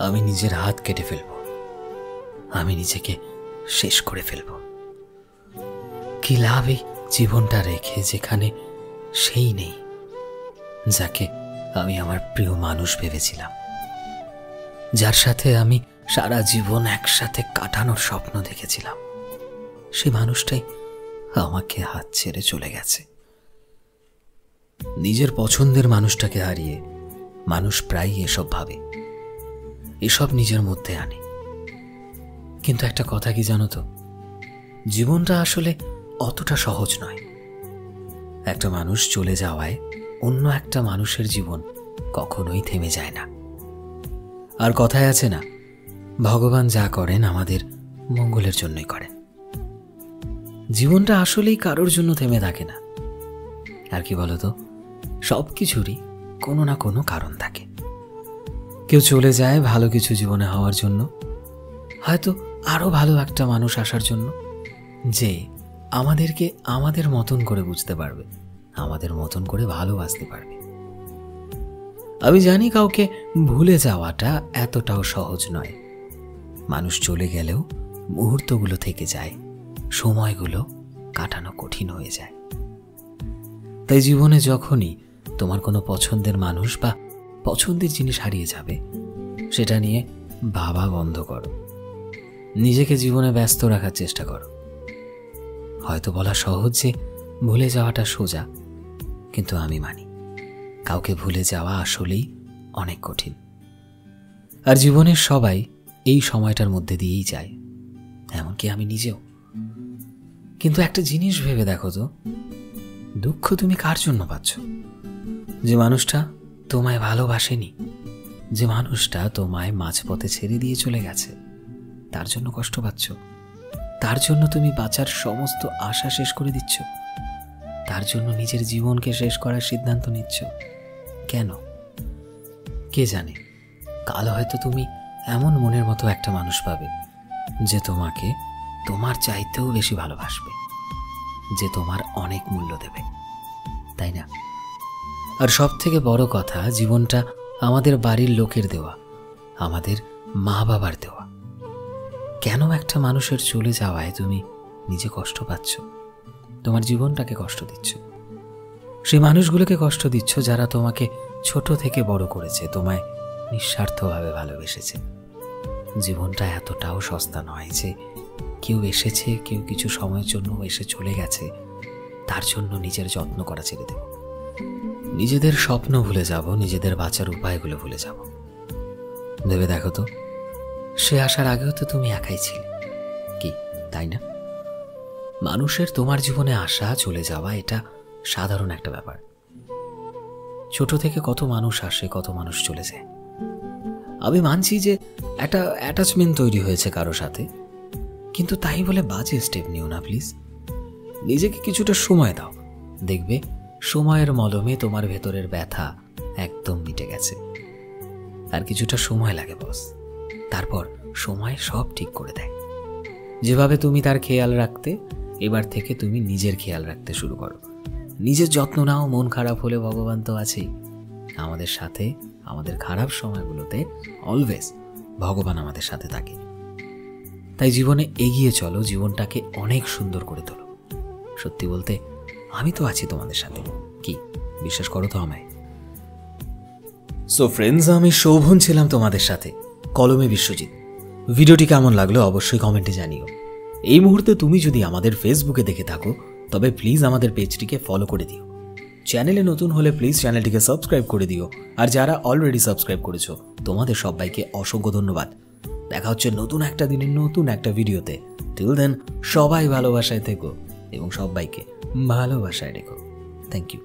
আমি নিজের হাত কেটে ফেলব, আমি নিজেকে শেষ করে ফেলব। কি লাভ এই জীবনটা রেখে যেখানে সেই নেই যাকে আমি আমার প্রিয় মানুষ ভেবেছিলাম, যার সাথে আমি সারা জীবন একসাথে কাটানোর স্বপ্ন দেখেছিলাম। সেই মানুষটাই আমাকে হাত ছেড়ে চলে গেছে। নিজের পছন্দের মানুষটাকে হারিয়ে মানুষ প্রায়ই এসব ভাবে, এসব নিজের মধ্যে আনে। কিন্তু একটা কথা কি জানো তো, জীবনটা আসলে অতটা সহজ নয়। একটা মানুষ চলে যাওয়ায় অন্য একটা মানুষের জীবন কখনোই থেমে যায় না। আর কথায় আছে না, ভগবান যা করেন আমাদের মঙ্গলের জন্যই করেন। জীবনটা আসলেই কারোর জন্য থেমে থাকে না। আর কি বলতো, সব কিছুরই কোনো না কোনো কারণ থাকে। কেউ চলে যায় ভালো কিছু জীবনে হওয়ার জন্য, হয়তো আরো ভালো একটা মানুষ আসার জন্য, যে আমাদেরকে আমাদের মতন করে বুঝতে পারবে, আমাদের মতন করে ভালোবাসতে পারবে। আমি জানি কাউকে ভুলে যাওয়াটা এতটাও সহজ নয়। মানুষ চলে গেলেও মুহূর্তগুলো থেকে যায়, সময়গুলো কাটানো কঠিন হয়ে যায়। তাই জীবনে যখনই তোমার কোনো পছন্দের মানুষ বা পছন্দের জিনিস হারিয়ে যাবে, সেটা নিয়ে ভাবা বন্ধ করো। নিজেকে জীবনে ব্যস্ত রাখার চেষ্টা করো। হয়তো বলা সহজ যে ভুলে যাওয়াটা সোজা, কিন্তু আমি মানি কাউকে ভুলে যাওয়া আসলেই অনেক কঠিন। আর জীবনের সবাই এই সময়টার মধ্যে দিয়েই যায়, এমনকি আমি নিজেও। কিন্তু একটা জিনিস ভেবে দেখো তো, দুঃখ তুমি কার জন্য পাচ্ছ? যে মানুষটা তোমায় ভালোবাসেনি, যে মানুষটা তোমায় মাঝপথে ছেড়ে দিয়ে চলে গেছে, তার জন্য কষ্ট পাচ্ছ। তার জন্য তুমি বাঁচার সমস্ত আশা শেষ করে দিচ্ছ। তার জন্য নিজের জীবনকে শেষ করার সিদ্ধান্ত নিচ্ছ। কেন? কে জানে, কাল হয়তো তুমি এমন মনের মতো একটা মানুষ পাবে যে তোমাকে তোমার চাইতেও বেশি ভালোবাসবে, যে তোমার অনেক মূল্য দেবে, তাই না? আর সব থেকে বড় কথা, জীবনটা আমাদের বাড়ির লোকের দেওয়া, আমাদের মা বাবার দেওয়া। কেন একটা মানুষের চলে যাওয়ায় তুমি নিজে কষ্ট পাচ্ছ, তোমার জীবনটাকে কষ্ট দিচ্ছ? সেই মানুষগুলোকে কষ্ট দিচ্ছ যারা তোমাকে ছোট থেকে বড় করেছে, তোমায় নিঃস্বার্থভাবে ভালোবেসেছে। জীবনটা এতটাও সস্তা নয় যে কেউ এসেছে, কেউ কিছু সময়ের জন্য এসে চলে গেছে, তার জন্য নিজের যত্ন করা ছেড়ে দেব, নিজেদের স্বপ্ন ভুলে যাব, নিজেদের বাঁচার উপায়গুলো ভুলে যাব। ভেবে দেখো তো, সে আসার আগেও তো তুমি একাই ছিলে, কি তাই না? মানুষের তোমার জীবনে আসা চলে যাওয়া এটা সাধারণ একটা ব্যাপার। ছোট থেকে কত মানুষ আসে, কত মানুষ চলে যায়। আমি মানছি যে একটা অ্যাটাচমেন্ট তৈরি হয়েছে কারো সাথে, কিন্তু তাই বলে বাজে স্টেপ নিও না প্লিজ। নিজেকে কিছুটা সময় দাও, দেখবে সময়ের মলমে তোমার ভেতরের ব্যথা একদম মিটে গেছে। আর কিছুটা সময় লাগে বস, তারপর সময় সব ঠিক করে দেয়। যেভাবে তুমি তার খেয়াল রাখতে, এবার থেকে তুমি নিজের খেয়াল রাখতে শুরু করো। নিজের যত্ন নাও। মন খারাপ হলে ভগবান তো আছেই আমাদের সাথে। আমাদের খারাপ সময়গুলোতে অলওয়েজ ভগবান আমাদের সাথে থাকে। তাই জীবনে এগিয়ে চলো, জীবনটাকে অনেক সুন্দর করে তোলো। সত্যি বলতে, আমি তো আছি তোমাদের সাথে, কি বিশ্বাস করো তো আমায়? সো ফ্রেন্ডস, আমি শোভন ছিলাম তোমাদের সাথে, কলমে বিশ্বজিৎ। ভিডিওটি কেমন লাগলো অবশ্যই কমেন্টে জানিও। এই মুহূর্তে তুমি যদি আমাদের ফেসবুকে দেখে থাকো, তবে প্লিজ আমাদের পেজটিকে ফলো করে দিও। চ্যানেলে নতুন হলে প্লিজ চ্যানেলটিকে সাবস্ক্রাইব করে দিও। আর যারা অলরেডি সাবস্ক্রাইব করেছো, তোমাদের সবাইকে অসংখ্য ধন্যবাদ। দেখা হচ্ছে নতুন একটা দিনের নতুন একটা ভিডিওতে। টিল দেন, সবাই ভালোবাসায় থেকো এবং সবাইকে ভালোবাসায় রেখো। Thank you.